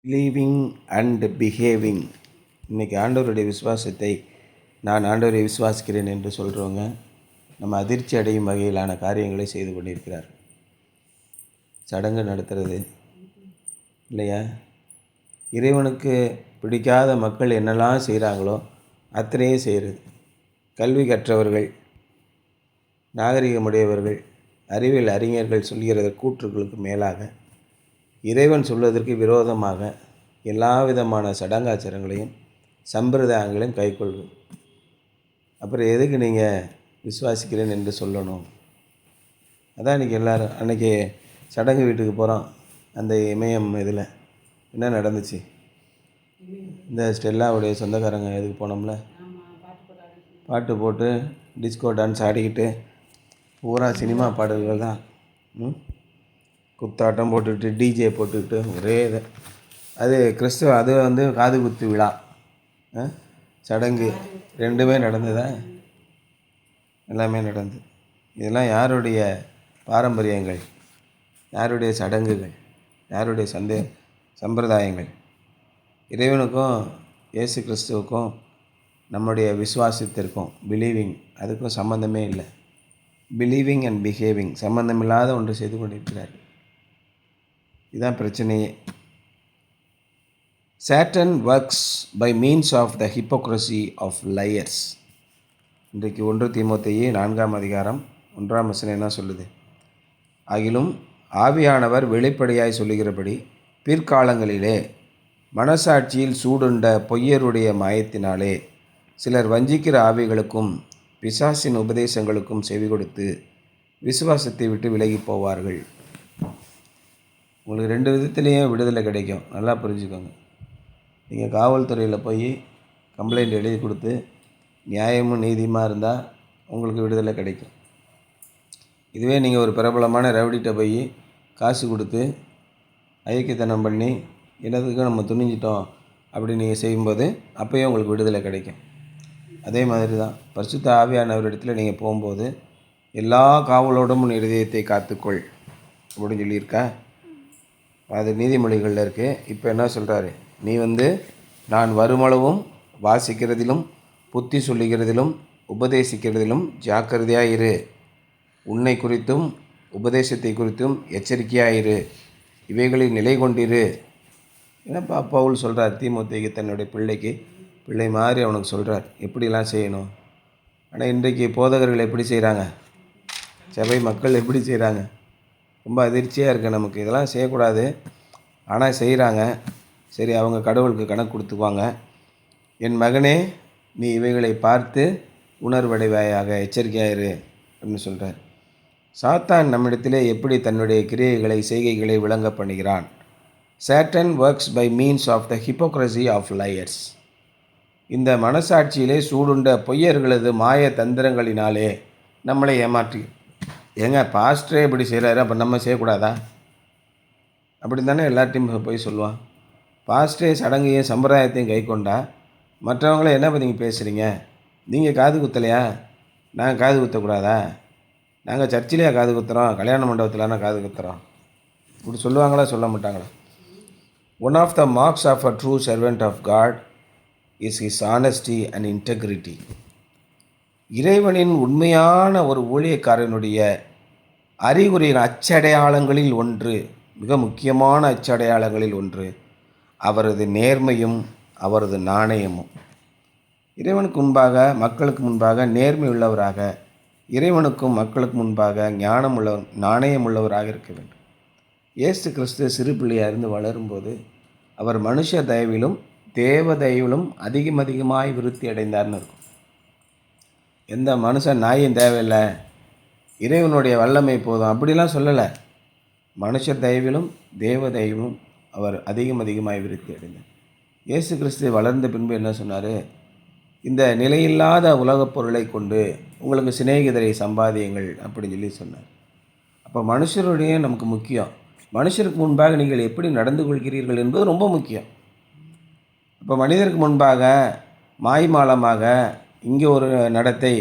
Believing and behaving. இன்றைக்கி ஆண்டவருடைய விசுவாசத்தை நான் ஆண்டவரை விசுவாசிக்கிறேன் என்று சொல்கிறவங்க நம்ம அதிர்ச்சி அடையும் வகையிலான காரியங்களை செய்து கொண்டிருக்கிறார். சடங்கு நடத்துறது இல்லையா, இறைவனுக்கு பிடிக்காத மக்கள் என்னெல்லாம் செய்கிறாங்களோ அத்தனையே செய்கிறது. கல்வி கற்றவர்கள், நாகரிகமுடையவர்கள், அறிவியல் அறிஞர்கள் சொல்கிற கூற்றுகளுக்கு மேலாக இறைவன் சொல்வதற்கு விரோதமாக எல்லா விதமான சடங்காச்சாரங்களையும் சம்பிரதாயங்களையும் கைக்கொள்வது. அப்புறம் எதுக்கு நீங்கள் விசுவாசிக்கிறேன் என்று சொல்லணும்? அதான் இன்றைக்கி எல்லோரும் அன்றைக்கி சடங்கு வீட்டுக்கு போகிறோம். அந்த இமயம் இதில் என்ன நடந்துச்சு? இந்த ஸ்டெல்லாவுடைய சொந்தக்காரங்க எதுக்கு போனோம்ல, பாட்டு போட்டு டிஸ்கோ டான்ஸ் ஆடிக்கிட்டு பூரா சினிமா பாடல்கள் தான். குத்தாட்டம் போட்டுக்கிட்டு டிஜே போட்டுக்கிட்டு ஒரே இது. அது கிறிஸ்துவ, அது காது குத்து விழா, சடங்கு ரெண்டுமே நடந்ததா? எல்லாமே நடந்தது. இதெல்லாம் யாருடைய பாரம்பரியங்கள், யாருடைய சடங்குகள், யாருடைய சம்பிரதாயங்கள்? இறைவனுக்கும் இயேசு கிறிஸ்துவுக்கும் நம்முடைய விசுவாசத்திற்கும் பிலீவிங் அதுக்கும் சம்மந்தமே இல்லை. பிலீவிங் அண்ட் பிஹேவிங் சம்மந்தமில்லாத ஒன்று செய்து கொண்டிருக்கிறார். இதுதான் பிரச்சனையே. Satan works by means of the hypocrisy of liars. இன்றைக்கு 1 தீமோத்தேயு 4 அதிகாரம் 1 என்ன சொல்லுது? ஆகிலும் ஆவியானவர் வெளிப்படையாய் சொல்லுகிறபடி பிற்காலங்களிலே மனசாட்சியில் சூடுண்ட பொய்யருடைய மாயத்தினாலே சிலர் வஞ்சிக்கிற ஆவிகளுக்கும் பிசாசின் உபதேசங்களுக்கும் செவி கொடுத்து விசுவாசத்தை விட்டு விலகி போவார்கள். உங்களுக்கு 2 விதத்துலேயும் விடுதலை கிடைக்கும். நல்லா புரிஞ்சுக்கோங்க. நீங்கள் காவல்துறையில் போய் கம்ப்ளைண்ட் எழுதி கொடுத்து நியாயமும் நீதியுமாக இருந்தால் உங்களுக்கு விடுதலை கிடைக்கும். இதுவே நீங்கள் ஒரு பிரபலமான ரவுடிகிட்ட போய் காசு கொடுத்து ஐக்கியத்தனம் பண்ணி என்னதுக்கு நம்ம துணிஞ்சிட்டோம் அப்படி நீங்கள் செய்யும்போது அப்போயும் உங்களுக்கு விடுதலை கிடைக்கும். அதே மாதிரி தான் பரிசுத்த ஆவியானவரிடத்தில் நீங்கள் போகும்போது எல்லா காவலோடும் உன் இருதயத்தை காத்துக்கொள் அப்படின்னு சொல்லியிருக்கா. அது நீதிமொழிகளில் இருக்குது. இப்போ என்ன சொல்கிறாரு? நீ நான் வருமளவும் வாசிக்கிறதிலும் புத்தி சொல்லுகிறதிலும் உபதேசிக்கிறதிலும் ஜாக்கிரதையாயிரு. உன்னை குறித்தும் உபதேசத்தை குறித்தும் எச்சரிக்கையாயிரு. இவைகளில் நிலை கொண்டிரு. என்னப்பா பவுல் சொல்கிறார் தீமோத்தேயுக்கு, தன்னுடைய பிள்ளை மாதிரி அவனுக்கு சொல்கிறார் எப்படிலாம் செய்யணும். ஆனால் இன்றைக்கு போதகர்கள் எப்படி செய்கிறாங்க, சபை மக்கள் எப்படி செய்கிறாங்க? ரொம்ப அதிர்ச்சியாக இருக்குது நமக்கு. இதெல்லாம் செய்யக்கூடாது, ஆனால் செய்கிறாங்க. சரி, அவங்க கடவுளுக்கு கணக்கு கொடுத்துக்குவாங்க. என் மகனே, நீ இவைகளை பார்த்து உணர்வடைவாயாக, எச்சரிக்கையாயிரு அப்படின்னு சொல்கிறார். சாத்தான் நம்மிடத்திலே எப்படி தன்னுடைய கிரியைகளை செய்கைகளை விளங்க பண்ணுகிறான்? Satan works by means of the hypocrisy of liars. இந்த மனசாட்சியிலே சூடுண்ட பொய்யர்களது மாய தந்திரங்களினாலே நம்மளை ஏமாற்றி. ஏங்க, பாஸ்டரே இப்படி செய்கிறாரு, அப்போ நம்ம செய்யக்கூடாதா? அப்படி தானே எல்லாத்தையும் போய் சொல்லுவான். பாஸ்டரே சடங்கையும் சம்பிரதாயத்தையும் கை கொண்டா மற்றவங்கள என்ன பற்றி நீங்கள் பேசுகிறீங்க? நீங்கள் காது குத்தலையா? நாங்கள் காது குத்தக்கூடாதா? நாங்கள் சர்ச்சிலேயே காது குத்துறோம், கல்யாண மண்டபத்திலான காது குத்துறோம், இப்படி சொல்லுவாங்களா சொல்ல மாட்டாங்களா? One of the marks of a true servant of God is his honesty and integrity. இறைவனின் உண்மையான ஒரு ஊழியக்காரனுடைய அறிகுறியின் அச்சடையாளங்களில் ஒன்று, மிக முக்கியமான அச்சடையாளங்களில் ஒன்று அவரது நேர்மையும் அவரது நாணயமும். இறைவனுக்கு முன்பாக மக்களுக்கு முன்பாக நேர்மை உள்ளவராக, இறைவனுக்கும் மக்களுக்கு முன்பாக ஞானம் உள்ளவர் நாணயம் உள்ளவராக இருக்க வேண்டும். இயேசு கிறிஸ்து சிறு பிள்ளையாக இருந்து வளரும்போது அவர் மனுஷ தயவிலும் தேவ தயவிலும் அதிகமாய் விருத்தி அடைந்தார்னு இருக்கும். எந்த மனுஷன் நாயும் தேவையில்லை, இறைவனுடைய வல்லமை போதும் அப்படிலாம் சொல்லலை. மனுஷ தயவிலும் தேவ தயவிலும் அவர் அதிகமாய் விருத்தி அடைந்தார். இயேசு கிறிஸ்து வளர்ந்த பின்பு என்ன சொன்னார்? இந்த நிலையில்லாத உலகப் பொருளை கொண்டு உங்களுக்கு சிநேகிதரை சம்பாதியுங்கள் அப்படின்னு சொன்னார். அப்போ மனுஷருடைய நமக்கு முக்கியம். மனுஷருக்கு முன்பாக நீங்கள் எப்படி நடந்து கொள்கிறீர்கள் என்பது ரொம்ப முக்கியம். இப்போ மனிதருக்கு முன்பாக மாய்மாலமாக இங்கே ஒரு நடத்தை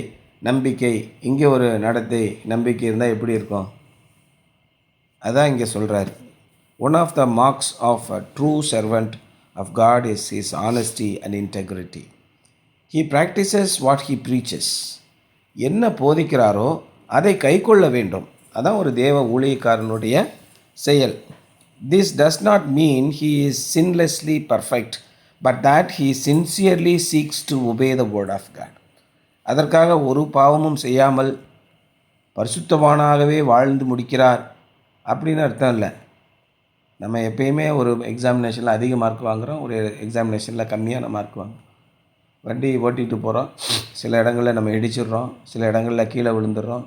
நம்பிக்கை, இங்கே ஒரு நடத்தை நம்பிக்கை இருந்தால் எப்படி இருக்கும்? அதான் இங்கே சொல்கிறார். One of the marks of a true servant of God is his honesty and integrity. He practices what he preaches. என்ன போதிக்கிறாரோ அதை கைக்கொள்ள வேண்டும். அதான் ஒரு தேவ ஊழியக்காரனுடைய செயல். This does not mean he is sinlessly perfect, but that he sincerely seeks to obey the word of God. அதற்காக ஒரு பாவமும் செய்யாமல் பரிசுத்தவானாகவே வாழ்ந்து முடிக்கிறார் அப்படின்னு அர்த்தம் இல்லை. நம்ம எப்பயுமே ஒரு எக்ஸாமினேஷனில் அதிக மார்க் வாங்குகிறோம், ஒரு எக்ஸாமினேஷனில் கம்மியான மார்க் வாங்குறோம். வண்டி ஓட்டிகிட்டு போகிறோம், சில இடங்களில் நம்ம இடிச்சிடுறோம், சில இடங்களில் கீழே விழுந்துடுறோம்.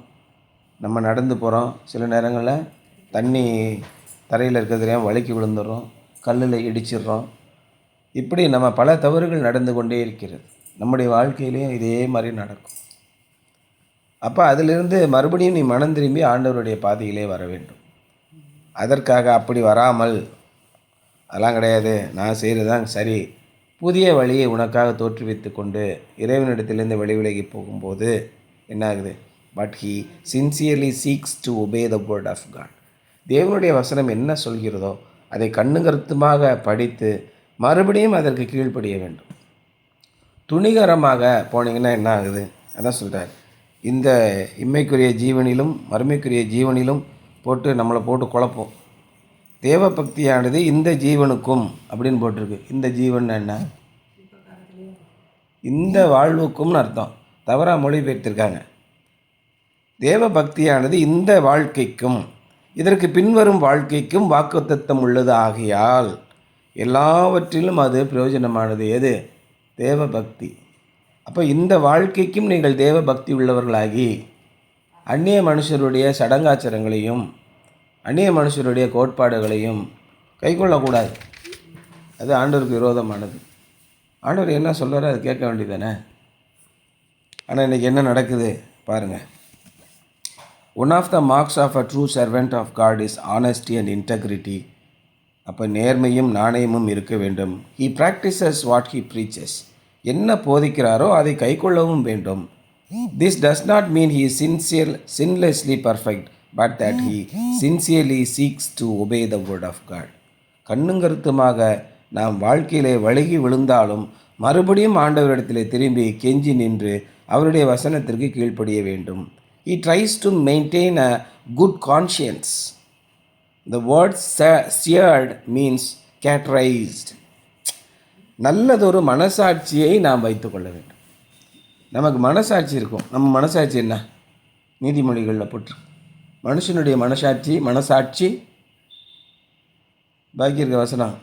நம்ம நடந்து போகிறோம், சில நேரங்களில் தண்ணி தரையில் இருக்கிறது தெரியாமல் வழுக்கி விழுந்துடுறோம், கல்லில் இடிச்சிடுறோம். இப்படி நம்ம பல தவறுகள் நடந்து கொண்டே இருக்கிறது. நம்முடைய வாழ்க்கையிலையும் இதே மாதிரி நடக்கும். அப்போ அதிலிருந்து மறுபடியும் நீ மனம் திரும்பி ஆண்டவருடைய பாதையிலே வர வேண்டும். அதற்காக அப்படி வராமல் அதெல்லாம் கிடையாது, நான் செய்கிறது தான் சரி, புதிய வழியை உனக்காக தோற்றுவித்து கொண்டு இறைவனிடத்திலிருந்து விலகி போகும்போது என்ன ஆகுது? But he sincerely seeks to obey the word of God. தேவனுடைய வசனம் என்ன சொல்கிறதோ அதை கண்ணுங்கருத்துமாக படித்து மறுபடியும் அதற்கு கீழ்ப்படிய வேண்டும். துணிகரமாக போனீங்கன்னா என்ன ஆகுது? அதான் சொல்கிறார், இந்த இம்மைக்குரிய ஜீவனிலும் மறுமைக்குரிய ஜீவனிலும் நம்மளை போட்டு குழப்போம். தேவ பக்தியானது இந்த ஜீவனுக்கும் அப்படின்னு போட்டிருக்கு. இந்த ஜீவன் என்ன? இந்த வாழ்வுக்கும்னு அர்த்தம். தவறாக மொழிபெயர்த்திருக்காங்க. தேவ பக்தியானது இந்த வாழ்க்கைக்கும் இதற்கு பின்வரும் வாழ்க்கைக்கும் வாக்குத்தத்தம் உள்ளது ஆகையால் எல்லாவற்றிலும் அது பிரயோஜனமானது. எது? தேவ பக்தி. அப்போ இந்த வாழ்க்கைக்கும் நீங்கள் தேவ பக்தி உள்ளவர்களாகி அந்நிய மனுஷருடைய சடங்காச்சாரங்களையும் அந்நிய மனுஷருடைய கோட்பாடுகளையும் கைக்கொள்ளக்கூடாது. அது ஆண்டவருக்கு விரோதமானது. ஆண்டவர் என்ன சொல்கிறாரோ அது கேட்க வேண்டியதானே. ஆனால் இன்றைக்கி என்ன நடக்குது பாருங்கள். One of the marks of a true servant of God is honesty and integrity. அப்போ நேர்மையும் நாணயமும் இருக்க வேண்டும். He practises what he preaches. என்ன போதிக்கிறாரோ அதை கைக்கொள்ளவும் வேண்டும். This does not mean he sinlessly perfect, but that he sincerely seeks to obey the word of God. கண்ணுங்கருத்துமாக நாம் வாழ்க்கையிலே வழுகி விழுந்தாலும் மறுபடியும் ஆண்டவரிடத்திலே திரும்பி கெஞ்சி நின்று அவருடைய வசனத்திற்கு கீழ்ப்படிய வேண்டும். He tries to maintain a good conscience. The word seared means categorized. நல்லதொரு மனசாட்சியை நாம் வைத்துக்கொள்ள வேண்டும். நமக்கு மனசாட்சி இருக்கும். நம்ம மனசாட்சி என்ன? நீதிமொழிகளில் போட்டு மனுஷனுடைய மனசாட்சி பாக்கி இருக்க வசனம்,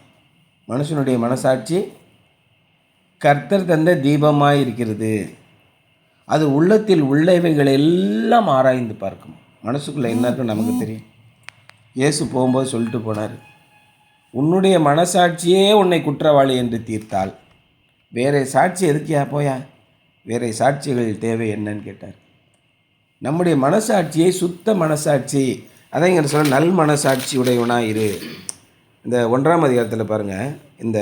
மனுஷனுடைய மனசாட்சி கர்த்தர் தந்த தீபமாய் இருக்கிறது, அது உள்ளத்தில் உள்ளவைகள் எல்லாம் ஆராய்ந்து பார்க்கும். மனசுக்குள்ளே என்ன இருக்குன்னு நமக்கு தெரியும். இயேசு போகும்போது சொல்லிட்டு போனார், உன்னுடைய மனசாட்சியே உன்னை குற்றவாளி என்று தீர்த்தால் வேறு சாட்சி எதுக்கியா போயா? வேறு சாட்சிகள் தேவை என்னன்னு கேட்டார். நம்முடைய மனசாட்சியை சுத்த மனசாட்சி, அதான் இங்கே சொல்ல நல் மனசாட்சி உடையவனாக இரு. இந்த 1ஆம் அதிகாரத்தில் பாருங்கள், இந்த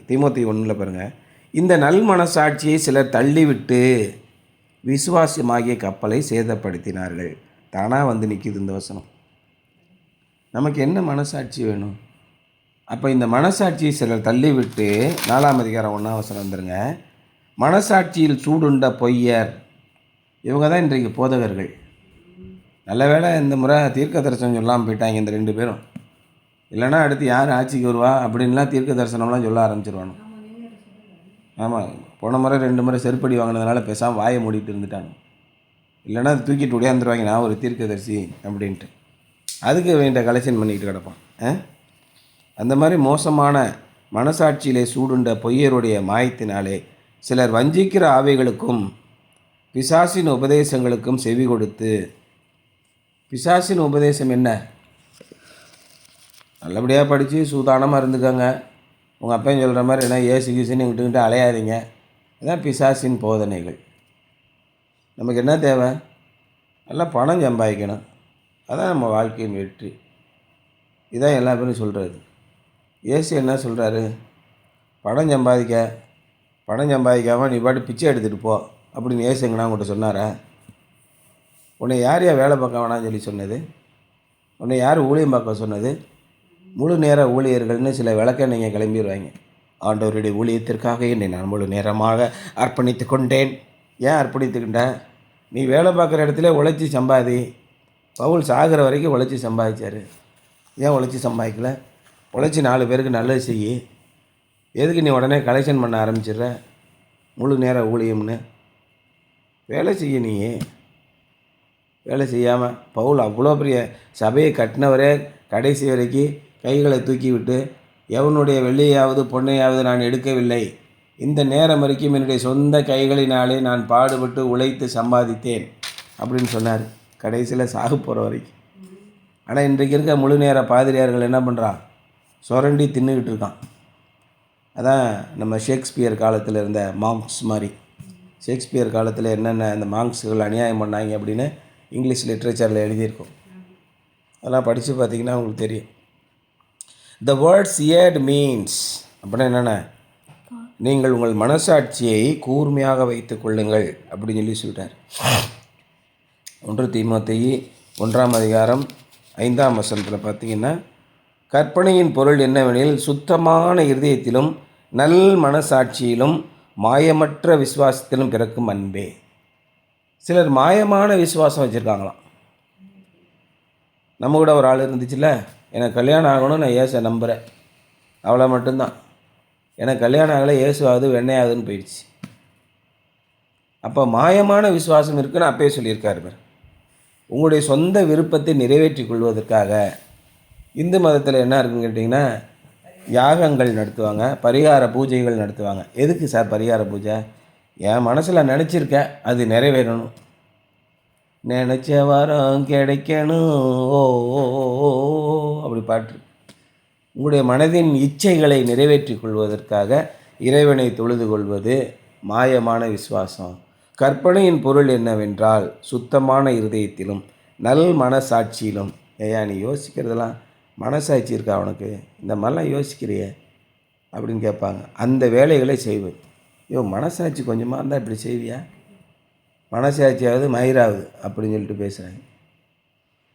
தீமோத்தி 1 பாருங்கள், இந்த நல் மனசாட்சியை சிலர் தள்ளிவிட்டு விசுவாசமாகிய கப்பலை சேதப்படுத்தினார்கள். தானாக வந்து நிற்கிது இந்த வசனம். நமக்கு என்ன மனசாட்சி வேணும்? அப்போ இந்த மனசாட்சியை சிலர் தள்ளிவிட்டு 4ஆம் அதிகாரம் 1ஆம் வசனம் வந்துருங்க. மனசாட்சியில் சூடுண்ட பொய்யர், இவங்க தான் இன்றைக்கு போதகர்கள். நல்ல வேளை இந்த முறை தீர்க்க தரிசனம் சொல்லாமல் போயிட்டாங்க இந்த 2 பேரும். இல்லைனா அடுத்து யார் ஆட்சிக்கு வருவா அப்படின்லாம் தீர்க்க தரிசனம்லாம் சொல்ல ஆரம்பிச்சிருவானு. ஆமாம், போன முறை 2 முறை செருப்படி வாங்கினதுனால பேசாமல் வாயை மூடிட்டு இருந்துட்டாங்க. இல்லைனா அது தூக்கிட்டு உடையாந்துருவாங்க, நான் ஒரு தீர்க்கதரிசி அப்படின்ட்டு. அதுக்கு வேண்டிய கலெக்ஷன் பண்ணிக்கிட்டு கிடப்பான். அந்த மாதிரி மோசமான மனசாட்சியிலே சூடுண்ட பொய்யருடைய மாயத்தினாலே சிலர் வஞ்சிக்கிற ஆவிகளுக்கும் பிசாசின் உபதேசங்களுக்கும் செவி கொடுத்து, பிசாசின் உபதேசம் என்ன? நல்லபடியாக படித்து சூதானமாக இருந்துக்கோங்க, உங்கள் அப்பையும் சொல்கிற மாதிரி என்ன ஏசு கீசுன்னு விட்டுக்கிட்டு அலையாதீங்க, இதுதான் பிசாசின் போதனைகள். நமக்கு என்ன தேவை? நல்லா பணம் சம்பாதிக்கணும், அதான் நம்ம வாழ்க்கையின் வெற்றி. இதான் எல்லா பேரும் சொல்கிறது. ஏசு என்ன சொல்கிறாரு? பணம் சம்பாதிக்காமல் நீ பாட்டு பிச்சை எடுத்துகிட்டு போ அப்படின்னு ஏசு எங்கன்னா உங்கள்கிட்ட சொன்னாரா? உன்னை யார் வேலை பார்க்க வேணாம்னு சொல்லி சொன்னது? உன்னை யார் ஊழியம் பார்க்க சொன்னது? முழு நேர ஊழியர்கள்னு சில விளக்கெண்ணெய்ங்க கிளம்பிடுவாங்க. ஆண்டவருடைய ஊழியத்திற்காக என்னை நான் முழு நேரமாக அர்ப்பணித்து கொண்டேன். ஏன் அர்ப்பணித்துக்கிட்டேன்? நீ வேலை பார்க்குற இடத்துல உழைச்சி சம்பாதி. பவுல் சாகிற வரைக்கும் உழைச்சி சம்பாதிச்சார். ஏன் உழைச்சி சம்பாதிக்கல? உழைச்சி 4 பேருக்கு நல்லது செய்யி. எதுக்கு நீ உடனே கலெக்ஷன் பண்ண ஆரம்பிச்சிடுற? முழு நேர ஊழியம்னு வேலை செய்ய. நீ வேலை செய்யாமல் பவுல் அவ்வளோ பெரிய சபையை கட்டினவரே கடைசி வரைக்கும் கைகளை தூக்கி விட்டு, எவனுடைய வெள்ளையாவது பொன்னையாவது நான் எடுக்கவில்லை, இந்த நேரம் வரைக்கும் என்னுடைய சொந்த கைகளினாலே நான் பாடுபட்டு உழைத்து சம்பாதித்தேன் அப்படின்னு சொன்னார். கடைசியில் சாக போகிற வரைக்கும். ஆனால் இன்றைக்கு இருக்க முழு நேர பாதிரியார்கள் என்ன பண்ணுறான்? சுரண்டி தின்னுக்கிட்டு இருக்கான். அதான் நம்ம ஷேக்ஸ்பியர் காலத்தில் இருந்த மாங்க்ஸ் மாதிரி. ஷேக்ஸ்பியர் காலத்தில் என்னென்ன அந்த மாங்க்ஸுகள் அநியாயம் பண்ணாங்க அப்படின்னு இங்கிலீஷ் லிட்ரேச்சரில் எழுதியிருக்கோம். அதெல்லாம் படித்து பார்த்திங்கன்னா உங்களுக்கு தெரியும். த வேர்ட் சியர்ட் மீன்ஸ் அப்படின்னா என்னென்ன? நீங்கள் உங்கள் மனசாட்சியை கூர்மையாக வைத்து கொள்ளுங்கள் அப்படின்னு சொல்லிட்டார். 1 தீமோத்தேயு 1ஆம் அதிகாரம் 5ஆம் வசனத்தில் பார்த்திங்கன்னா, கற்பனையின் பொருள் என்னவெனில் சுத்தமான இருதயத்திலும் நல் மனசாட்சியிலும் மாயமற்ற விசுவாசத்திலும் பிறக்கும் அன்பே. சிலர் மாயமான விசுவாசம் வச்சுருக்காங்களாம். நம்ம கூட ஒரு ஆள் இருந்துச்சுல்ல, எனக்கு கல்யாணம் ஆகணும், நான் இயேசை நம்புகிறேன், அவ்வளோ மட்டும்தான். எனக்கு கல்யாணம் ஆகலை, இயேசுவாகுது வெண்ணையாகுதுன்னு போயிடுச்சு. அப்போ மாயமான விசுவாசம் இருக்குன்னு அப்பயே சொல்லியிருக்காரு. உங்களுடைய சொந்த விருப்பத்தை நிறைவேற்றி கொள்வதற்காக இந்து மதத்தில் என்ன இருக்குன்னு கேட்டிங்கன்னா, யாகங்கள் நடத்துவாங்க, பரிகார பூஜைகள் நடத்துவாங்க. எதுக்கு சார் பரிகார பூஜை? என் மனசில் நினச்சிருக்க, அது நிறைவேறணும், நினச்ச வாரம் கிடைக்கணும், ஓ ஓ ஓ அப்படி பாட்டு. உங்களுடைய மனதின் இச்சைகளை நிறைவேற்றி கொள்வதற்காக இறைவனை தொழுது கொள்வது மாயமான விசுவாசம். கற்பனையின் பொருள் என்னவென்றால் சுத்தமான இருதயத்திலும் நல் மனசாட்சியிலும். ஏயா நீ யோசிக்கிறதெல்லாம் மனசாட்சி இருக்கா உனக்கு? இந்த மாதிரிலாம் யோசிக்கிறியே அப்படின்னு கேட்பாங்க. அந்த வேலைகளை செய்வது. மனசாட்சி கொஞ்சமாக இருந்தால் இப்படி செய்வியா? மனசாட்சியாவது மயிராகுது அப்படின்னு சொல்லிட்டு பேசுகிறாங்க.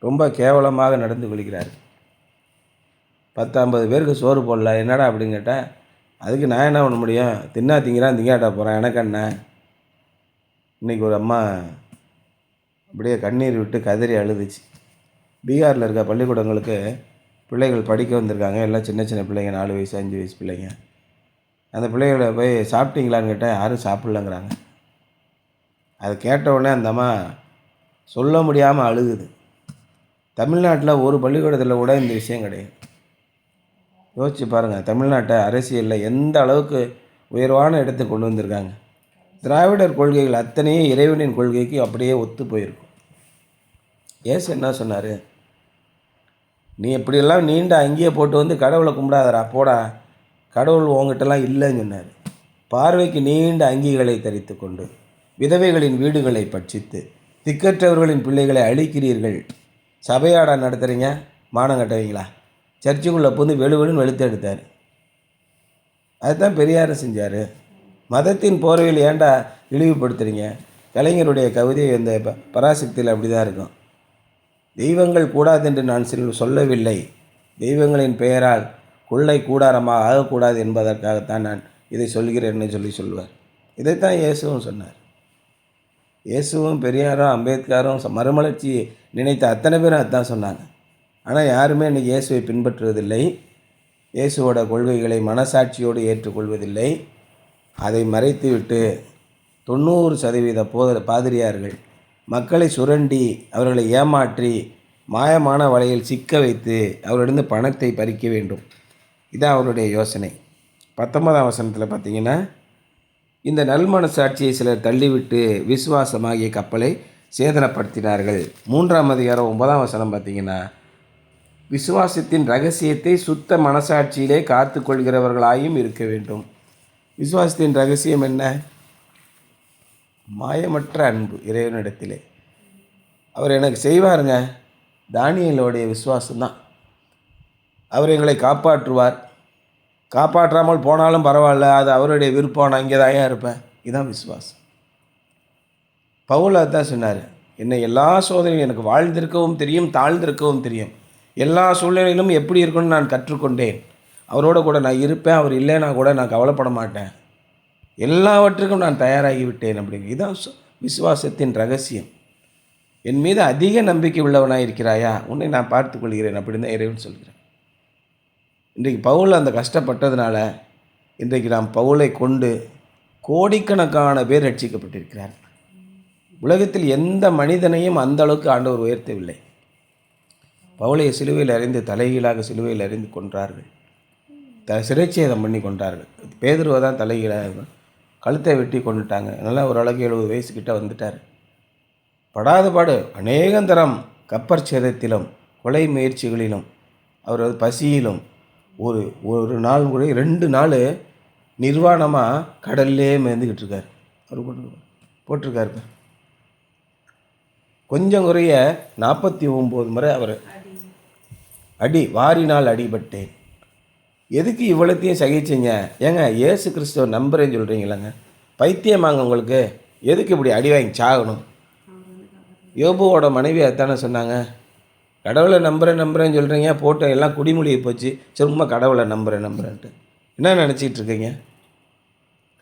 ரொம்ப கேவலமாக நடந்து கொள்கிறார். 10-50 பேருக்கு சோறு போடல, என்னடா அப்படின்னு கேட்டால், அதுக்கு நான் என்ன பண்ண முடியும்? திங்கிறான், திங்காட்டா போகிறேன், எனக்கு என்ன? இன்றைக்கி ஒரு அம்மா அப்படியே கண்ணீர் விட்டு கதறி அழுதுச்சு. பீகாரில் இருக்க பள்ளிக்கூடங்களுக்கு பிள்ளைகள் படிக்க வந்திருக்காங்க. எல்லாம் சின்ன சின்ன பிள்ளைங்க, 4 வயசு 5 வயசு பிள்ளைங்க. அந்த பிள்ளைகளை போய் சாப்பிட்டீங்களான்னு கேட்டால் யாரும் சாப்பிட்லங்கிறாங்க. அதை கேட்டவுடனே அந்த அம்மா சொல்ல முடியாமல் அழுகுது. தமிழ்நாட்டில் ஒரு பள்ளிக்கூடத்தில் கூட இந்த விஷயம் கிடையாது. யோசிச்சு பாருங்கள், தமிழ்நாட்டை அரசியலில் எந்த அளவுக்கு உயர்வான இடத்துக்கு கொண்டு வந்திருக்காங்க. திராவிடர் கொள்கைகள் அத்தனையும் இறைவனின் கொள்கைக்கு அப்படியே ஒத்து போயிருக்கும். ஏசு என்ன சொன்னார்? நீ எப்படியெல்லாம் நீண்ட அங்கேயே போட்டு வந்து கடவுளை கும்பிடாதரா, போடா, கடவுள் உங்ககிட்டலாம் இல்லைன்னு சொன்னார். பார்வைக்கு நீண்ட அங்கிகளை தரித்து கொண்டு விதவைகளின் வீடுகளை பட்சித்து திக்கற்றவர்களின் பிள்ளைகளை அழிக்கிறீர்கள். சபையாடா நடத்துகிறீங்க, மானம் கட்டுவீங்களா? சர்ச்சுக்குள்ளே புந்து வெளுவெளுன்னு வெளுத்து எடுத்தார். அதுதான் பெரியாரும் செஞ்சார். மதத்தின் போர்வையில் ஏன்டா இழிவுபடுத்துகிறீங்க? கலைஞருடைய கவிதை இந்த பராசக்தியில் அப்படி தான் இருக்கும். தெய்வங்கள் கூடாது என்று நான் சொல்லவில்லை, தெய்வங்களின் பெயரால் கொள்ளை கூடாரமாக ஆகக்கூடாது என்பதற்காகத்தான் நான் இதை சொல்கிறேன்னு சொல்லுவார். இதைத்தான் இயேசுவும் சொன்னார். இயேசுவும் பெரியாரும் அம்பேத்கரும் மறுமலர்ச்சி நினைத்த அத்தனை பேரும் அதுதான் சொன்னாங்க. ஆனால் யாருமே இன்றைக்கி இயேசுவை பின்பற்றுவதில்லை. இயேசுவோட கொள்கைகளை மனசாட்சியோடு ஏற்றுக்கொள்வதில்லை. அதை மறைத்துவிட்டு 90% பாதிரியார்கள் மக்களை சுரண்டி அவர்களை ஏமாற்றி மாயமான வலையில் சிக்க வைத்து அவரிடந்து பணத்தை பறிக்க வேண்டும். இதான் அவருடைய யோசனை. 19ஆம் வசனத்தில் பார்த்திங்கன்னா, இந்த நல்மனசாட்சியை சிலர் தள்ளிவிட்டு விசுவாசமாகிய கப்பலை சேதனப்படுத்தினார்கள். 3ஆம் அதிகாரம் 9ஆம் வசனம் பார்த்திங்கன்னா, விசுவாசத்தின் ரகசியத்தை சுத்த மனசாட்சியிலே காத்து கொள்கிறவர்களாயும் இருக்க வேண்டும். விசுவாசத்தின் ரகசியம் என்ன? மாயமற்ற அன்பு இறைவனிடத்திலே. அவர் எனக்கு செய்வாருங்க. தானியேலுடைய விசுவாசம்தான். அவர் எங்களை காப்பாற்றுவார். காப்பாற்றாமல் போனாலும் பரவாயில்ல, அது அவருடைய விருப்பம், நான் இங்கே தான் இருப்பேன். இதுதான் விசுவாசம். பவுல் அதுதான் சொன்னார். என்னை எல்லா சோதனையும் எனக்கு வாழ்ந்திருக்கவும் தெரியும், தாழ்ந்திருக்கவும் தெரியும். எல்லா சூழ்நிலையிலும் எப்படி இருக்கணும்னு நான் கற்றுக்கொண்டேன். அவரோட கூட நான் இருப்பேன், அவர் இல்லைன்னா கூட நான் கவலைப்பட மாட்டேன். எல்லாவற்றுக்கும் நான் தயாராகி விட்டேன் அப்படிங்க. இதுதான் விசுவாசத்தின் ரகசியம். என் மீது அதிக நம்பிக்கை உள்ளவனாக இருக்கிறாயா, உன்னை நான் பார்த்துக் கொள்கிறேன் அப்படின்னு தான் இறைவன் சொல்கிறேன். இன்றைக்கு பவுல் அந்த கஷ்டப்பட்டதுனால இன்றைக்கு நாம் பவுலை கொண்டு கோடிக்கணக்கான பேர் ரட்சிக்கப்பட்டிருக்கிறார். உலகத்தில் எந்த மனிதனையும் அந்த அளவுக்கு ஆண்டவர் உயர்த்தவில்லை. பவுலை சிலுவையில் அறிந்து தலைகீழாக சிலுவையில் அறிந்து கொன்றார்கள், சிறைச்சேதம் பண்ணி கொண்டார்கள். பேதுருவை தான் தலைகீழாக கழுத்தை வெட்டி கொண்டுட்டாங்க. நல்லா ஓரளவுக்கு 70 வயசுக்கிட்ட வந்துட்டார். படாத பாடு அநேகந்தரம் கப்பற் சேதத்திலும் கொலை முயற்சிகளிலும் அவர் பசியிலும் ஒரு நாள் கூட 2 நாள் நிர்வாணமாக கடல்லே மேய்ந்துக்கிட்டு இருக்கார். அவர் போட்டிருக்காரு. கொஞ்சம் குறைய 49 முறை அவர் வாரினால் அடிபட்டேன். எதுக்கு இவ்வளோத்தையும் சகிச்சிங்க? ஏங்க இயேசு கிறிஸ்துவ நம்புறேன்னு சொல்கிறீங்களாங்க? பைத்தியமாங்க உங்களுக்கு? எதுக்கு இப்படி அடி வாங்கி சாகணும்? யோபுவோட மனைவி அதானே சொன்னாங்க, கடவுளை நம்புறேன்னு சொல்கிறீங்க, போட்டு எல்லாம் குடிமொழியை போச்சு, சும்மா கடவுளை நம்புறேன்ட்டு என்ன நினச்சிக்கிட்டு இருக்கீங்க?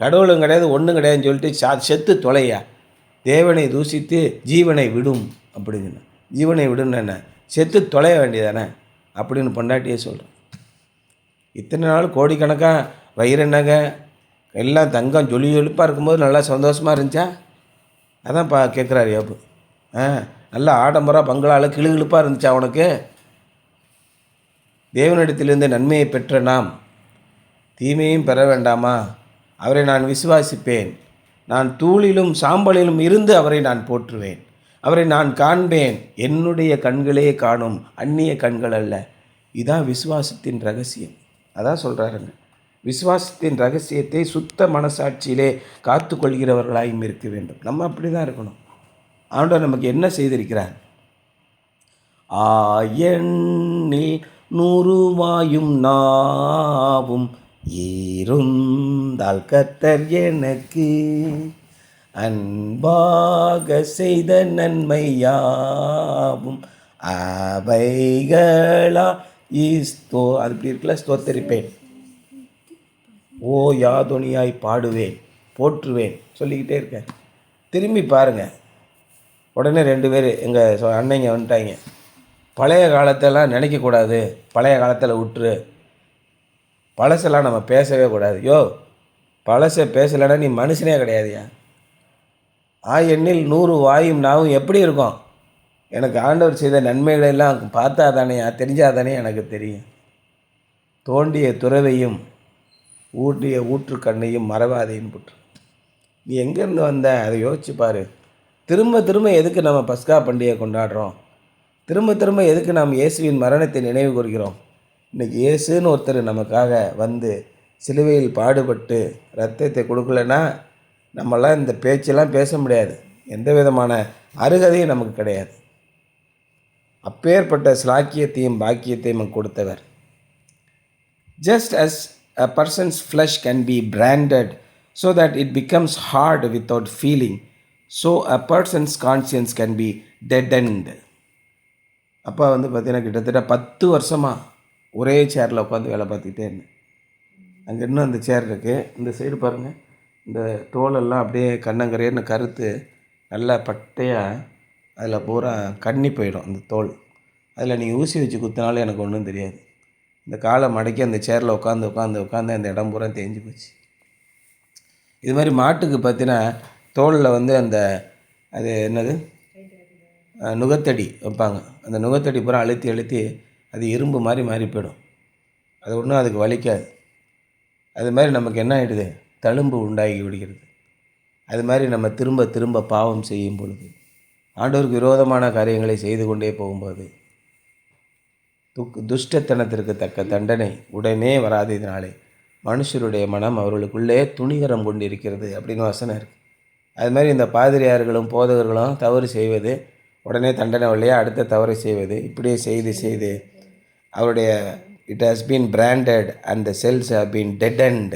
கடவுளும் கிடையாது ஒன்றும் கிடையாதுன்னு சொல்லிட்டு செத்து தொலையா, தேவனை தூசித்து ஜீவனை விடும் அப்படின்னு. ஜீவனை விடுன்னு என்ன, செத்து தொலைய வேண்டியதானே அப்படின்னு பொண்டாட்டியே சொல்கிறேன். இத்தனை நாள் கோடிக்கணக்காக வயிறு நகை எல்லாம் தங்கம் ஜொலிப்பாக இருக்கும்போது நல்லா சந்தோஷமாக இருந்துச்சா? அதான் கேட்குறாரு யோபு. நல்லா ஆடம்பரம் பங்களால் கிளுகிழுப்பாக இருந்துச்சா உனக்கு? தேவனிடத்திலிருந்து நன்மையை பெற்ற நாம் தீமையும் பெற வேண்டாமா? அவரை நான் விசுவாசிப்பேன், நான் தூளிலும் சாம்பலிலும் இருந்து அவரை நான் போற்றுவேன், அவரை நான் காண்பேன், என்னுடைய கண்களே காணும், அந்நிய கண்கள் அல்ல. இதுதான் விசுவாசத்தின் ரகசியம். அதான் சொல்கிறாருங்க, விசுவாசத்தின் ரகசியத்தை சுத்த மனசாட்சியிலே காத்து கொள்கிறவர்களாயும் இருக்க வேண்டும். நம்ம அப்படி தான் இருக்கணும். ஆண்டவர் நமக்கு என்ன செய்திருக்கிறார்? ஆயண்ணில் 100 வாயும் நாவும் இருந்தால் கர்த்தர் எனக்கு அன்பாக செய்த நன்மையாவும் அவைகளா அது இப்படி இருக்கல, ஸ்தோத்தரிப்பேன், ஓ யாதொனியாய் பாடுவேன், போற்றுவேன் சொல்லிக்கிட்டே இருக்கேன். திரும்பி பாருங்கள், உடனே 2 பேர் எங்கள் அன்னைங்க வந்துட்டாங்க. பழைய காலத்தெல்லாம் நினைக்கக்கூடாது, பழைய காலத்தில் விட்டுரு, பழசெல்லாம் நம்ம பேசவே கூடாது. பழசை பேசலைன்னா நீ மனுஷனே கிடையாதுயா. எண்ணில் 100 வாயும் நாவும் எப்படி இருக்கும்? எனக்கு ஆண்டவர் செய்த நன்மைகளெல்லாம் பார்த்தா தானே, தெரிஞ்சாதானே எனக்கு தெரியும். தோண்டிய துறவையும் ஊட்டிய ஊற்றுக்கண்ணையும் மறவாதையும் புற்று. நீ எங்கேருந்து வந்த அதை யோசிச்சு பாரு. திரும்ப எதுக்கு நம்ம பஸ்கா பண்டிகை கொண்டாடுறோம்? திரும்ப எதுக்கு நாம் இயேசுவின் மரணத்தை நினைவு கூறுகிறோம்? இன்றைக்கி இயேசுன்னு ஒருத்தர் நமக்காக வந்து சிலுவையில் பாடுபட்டு ரத்தத்தை கொடுக்கலன்னா நம்மளாம் இந்த பேச்செல்லாம் பேச முடியாது. எந்த விதமான அருகதையும் நமக்கு கிடையாது. அப்பேற்பட்ட ஸ்லாக்கியத்தையும் பாக்கியத்தையும் கொடுத்தவர். Just as a person's flesh can be branded so that it becomes hard without feeling, so a person's conscience can be deadened. அப்பா பார்த்தீங்கன்னா கிட்டத்தட்ட 10 வருஷமாக ஒரே சேரில் உட்காந்து வேலை பார்த்துக்கிட்டே இருந்தேன். அங்கே இன்னும் அந்த சேர் இருக்குது. இந்த சைடு பாருங்கள், இந்த தோலெல்லாம் அப்படியே கண்ணங்கரையன்னு கருத்து நல்லா பட்டையாக அதில் பூரா கண்ணி போயிடும் அந்த தோல். அதில் நீங்கள் ஊசி வச்சு குத்தினாலும் எனக்கு ஒன்றும் தெரியாது. இந்த காலை மடக்கி அந்த சேரில் உட்காந்து அந்த இடம் பூரா தேஞ்சு போச்சு. இது மாதிரி மாட்டுக்கு பார்த்தீங்கன்னா தோலில் அந்த அது என்னது நுகத்தடி வைப்பாங்க. அந்த நுகத்தடி பூரா அழுத்தி அது இரும்பு மாதிரி மாறி போயிடும். அது ஒன்றும் அதுக்கு வலிக்காது. அது மாதிரி நமக்கு என்ன ஆகிடுது, தழும்பு உண்டாகி விடுகிறது. அது மாதிரி நம்ம திரும்ப பாவம் செய்யும் பொழுது, ஆண்டவருக்கு விரோதமான காரியங்களை செய்து கொண்டே போகும்போது துஷ்டத்தனத்திற்கு தக்க தண்டனை உடனே வராததினாலே மனுஷருடைய மனம் அவர்களுக்குள்ளே துணிகரம் கொண்டு இருக்கிறது அப்படின்னு வசனம் இருக்குது. அது மாதிரி இந்த பாதிரியார்களும் போதகர்களும் தவறு செய்வது, உடனே தண்டனை இல்லையா, அடுத்த தவறை செய்வது, இப்படியே செய்து அவருடைய it has been branded and the cells have been deadened,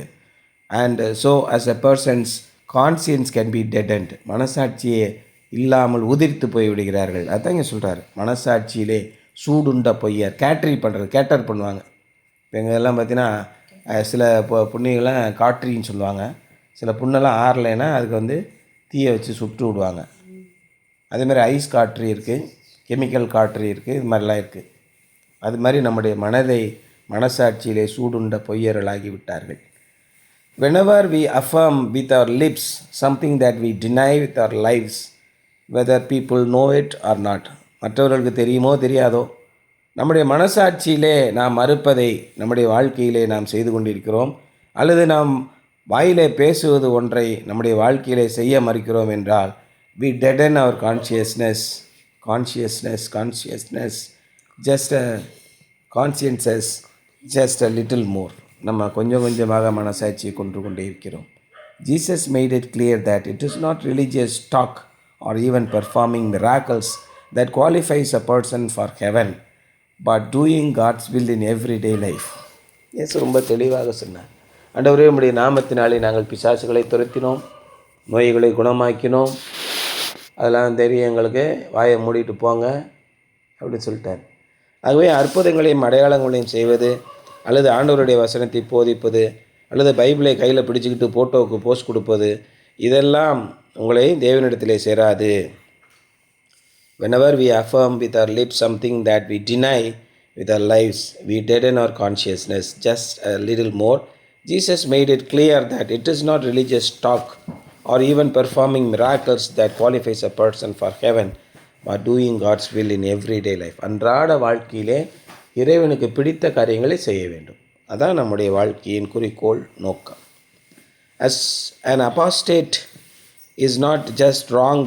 and so as a person's conscience can be deadened. மனசாட்சியே இல்லாமல் உதிர்த்து போய் விடுகிறார்கள். அதான் இங்கே சொல்கிறார், மனசாட்சியிலே சூடுண்ட பொய்யர். கேட்டர் பண்ணுவாங்க. இப்போ எங்கள் எல்லாம் பார்த்தீங்கன்னா சில புண்ணிகள்லாம் காட்ரின்னு சொல்லுவாங்க. சில புண்ணெல்லாம் ஆறலைன்னா அதுக்கு வந்து தீயை வச்சு சுட்டு விடுவாங்க. அதேமாதிரி ஐஸ் காட்ரி இருக்குது, கெமிக்கல் காட்ரி இருக்குது, இது மாதிரிலாம் இருக்குது. அது மாதிரி நம்முடைய மனசாட்சியிலே சூடுண்ட பொய்யர்களாகி விட்டார்கள். Whenever we affirm with our lips something that we deny with our lives, whether people know it or not, மற்றவர்களுக்கு தெரியுமோ தெரியாதோ, நம்முடைய மனசாட்சியிலே நாம் மறுப்பதை நம்முடைய வாழ்க்கையிலே நாம் செய்து கொண்டிருக்கிறோம். அல்லது நாம் வாயிலே பேசுவது ஒன்றை நம்முடைய வாழ்க்கையிலே செய்ய மறுக்கிறோம் என்றால், we deaden our consciousness, just a consciences, just a little more. நம்ம கொஞ்சம் கொஞ்சமாக மனசாட்சியை கொண்டே இருக்கிறோம். Jesus made it clear that it is not religious talk or even performing miracles that qualifies a person for heaven, but doing God's will in everyday life. இயேசு ரொம்ப தெளிவாக சொன்னார். ஆண்டவரே, உம்முடைய நாமத்தினாலே நாங்கள் பிசாசுகளை துரத்தினோம், நோய்களை குணமாக்கினோம், அதெல்லாம் தெரியும் எங்களுக்கு, வாயை மூடிட்டு போங்க அப்படின்னு சொல்லிட்டார். ஆகவே அற்புதங்களையும் அடையாளங்களையும் செய்வது, அல்லது ஆண்டவருடைய வசனத்தை போதிப்பது, அல்லது பைபிளை கையில் பிடிச்சிக்கிட்டு ஃபோட்டோவுக்கு போஸ்ட் கொடுப்பது, இதெல்லாம் உங்களை தேவனிடத்திலே சேராது. Whenever we affirm with our lips something that we deny with our lives, we deaden our consciousness just a little more. Jesus made it clear that it is not religious talk or even performing miracles that qualifies a person for heaven, but doing God's will in everyday life. அன்றாட வாழ்க்கையிலே இறைவனுக்கு பிடித்த காரியங்களை செய்ய வேண்டும். அதான் நம்முடைய வாழ்க்கையின் குறிக்கோள், நோக்கம். As an apostate is not just wrong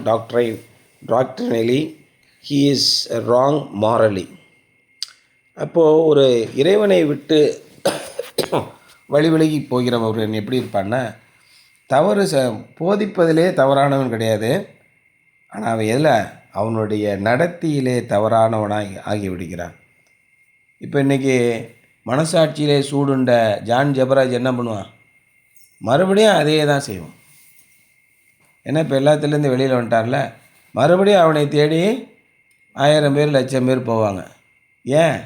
doctrinally, he is wrong morally. அப்போது ஒரு இறைவனை விட்டு வழிவிலகி போகிறவன் எப்படி இருப்பான்னா, தவறு போதிப்பதிலே தவறானவன் கிடையாது, ஆனால் அவன் எதில் அவனுடைய நடத்தியிலே தவறானவனாக ஆகிவிடுகிறான். இப்போ இன்றைக்கி மனசாட்சியிலே சூடுண்ட ஜான் ஜெபராஜ் என்ன பண்ணுவான்? மறுபடியும் அதே தான் செய்வான். ஏன்னா இப்போ எல்லாத்துலேருந்து வெளியில் வந்துட்டார்ல, மறுபடியும் அவனை தேடி 1000 பேர் 1,00,000 பேர் போவாங்க. ஏன்?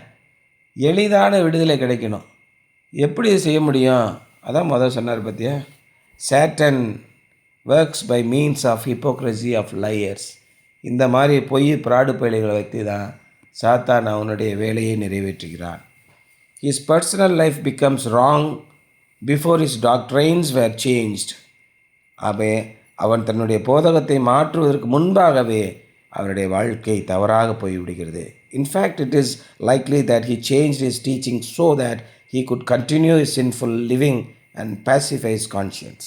எளிதான விடுதலை கிடைக்கணும். எப்படி செய்ய முடியும்? அதான் முதல் சொன்னார் பற்றியா, Satan works by means of hypocrisy of liars. இந்த மாதிரி பொய் பிராடு பயிலைகளை வைத்து தான் சாத்தான் அவனுடைய வேலையை நிறைவேற்றுகிறான். His personal life becomes wrong before his doctrines were changed. அவன் தன்னுடைய போதகத்தை மாற்றுவதற்கு முன்பாகவே அவனுடைய வாழ்க்கை தவறாக போய்விடுகிறது. In fact it is likely that he changed his teaching so that he could continue his sinful living and pacify his conscience.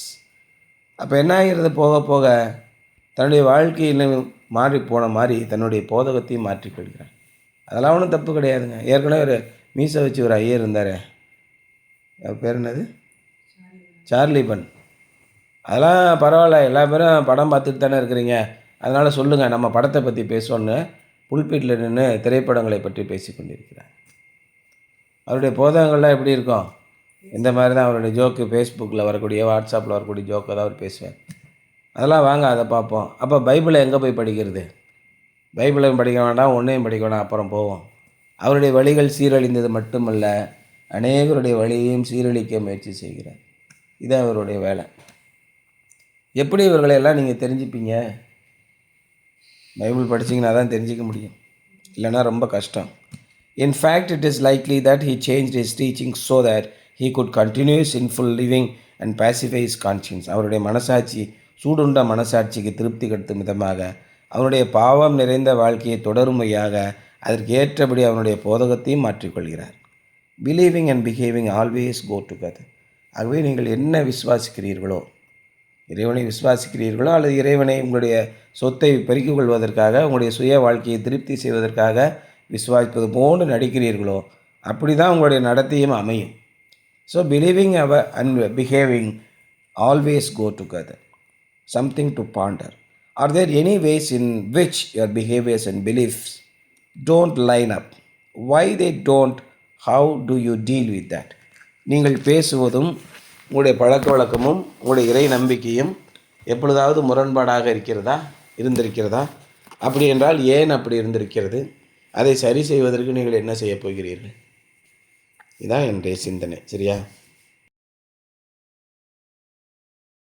அப்போ என்ன ஆகிறது? போக போக தன்னுடைய வாழ்க்கையில் மாறி போன மாதிரி தன்னுடைய போதகத்தையும் மாற்றிக்கொள்கிறான். அதெல்லாம் ஒன்றும் தப்பு கிடையாதுங்க. ஏற்கனவே ஒரு மீசை வச்சு ஒரு ஐயர் இருந்தார், பேர் என்னது, சார்லிபன். அதெல்லாம் பரவாயில்ல, எல்லா பேரும் படம் பார்த்துட்டு தானே இருக்கிறீங்க, அதனால் சொல்லுங்கள் நம்ம படத்தை பற்றி பேசணுன்னு புல்பீட்டில் நின்று திரைப்படங்களை பற்றி பேசி கொண்டிருக்கிறார். அவருடைய போதகங்கள்லாம் எப்படி இருக்கும்? இந்த மாதிரி தான் அவருடைய ஜோக்கு, ஃபேஸ்புக்கில் வரக்கூடிய, வாட்ஸ்அப்பில் வரக்கூடிய ஜோக்கை தான் அவர் பேசுவார். அதெல்லாம் வாங்க அதை பார்ப்போம். அப்போ பைபிளை எங்கே போய் படிக்கிறது? பைபிளையும் படிக்க வேண்டாம், ஒன்றையும் படிக்க வேண்டாம், அப்புறம் போவோம். அவருடைய வழிகள் சீரழிந்தது மட்டுமல்ல, அநேகருடைய வழியையும் சீரழிக்க முயற்சி செய்கிறார். இது அவருடைய வேலை. எப்படி இவர்களையெல்லாம் நீங்கள் தெரிஞ்சுப்பீங்க? பைபிள் படிச்சிங்கன்னா தான் தெரிஞ்சிக்க முடியும், இல்லைன்னா ரொம்ப கஷ்டம். In fact it is likely that he changed his teaching so that he could continue sinful living and pacify his conscience. அவருடைய மனசாட்சி, சூடுண்ட மனசாட்சிக்கு திருப்தி கட்டும் விதமாக அவனுடைய பாவம் நிறைந்த வாழ்க்கையை தொடருமையாக அதற்கு ஏற்றபடி அவனுடைய போதகத்தையும் மாற்றிக்கொள்கிறார். Believing and behaving always go together. ஆகவே நீங்கள் என்ன விசுவாசிக்கிறீர்களோ, இறைவனை விசுவாசிக்கிறீர்களோ அல்லது இறைவனை உங்களுடைய சொத்தை பெருக்கிக் கொள்வதற்காக, உங்களுடைய சுய வாழ்க்கையை திருப்தி செய்வதற்காக விசுவாசிப்பது போன்று நடிக்கிறீர்களோ, அப்படி தான் உங்களுடைய நடத்தையும் அமையும். So believing and behaving always go together. Something to ponder. Are there any ways in which your behaviors and beliefs don't line up? Why they don't? How do you deal with that? நீங்கள் பேசுவதும் உங்களுடைய பழக்க வழக்கமும் உங்களுடைய இறை நம்பிக்கையும் எப்பொழுதாவது முரண்பாடாக இருந்திருக்கிறதா? அப்படி என்றால் ஏன் அப்படி இருந்திருக்கிறது? அதை சரி செய்வதற்கு நீங்கள் என்ன செய்யப் போகிறீர்கள்? இதான் என்னுடைய சிந்தனை. சரியா?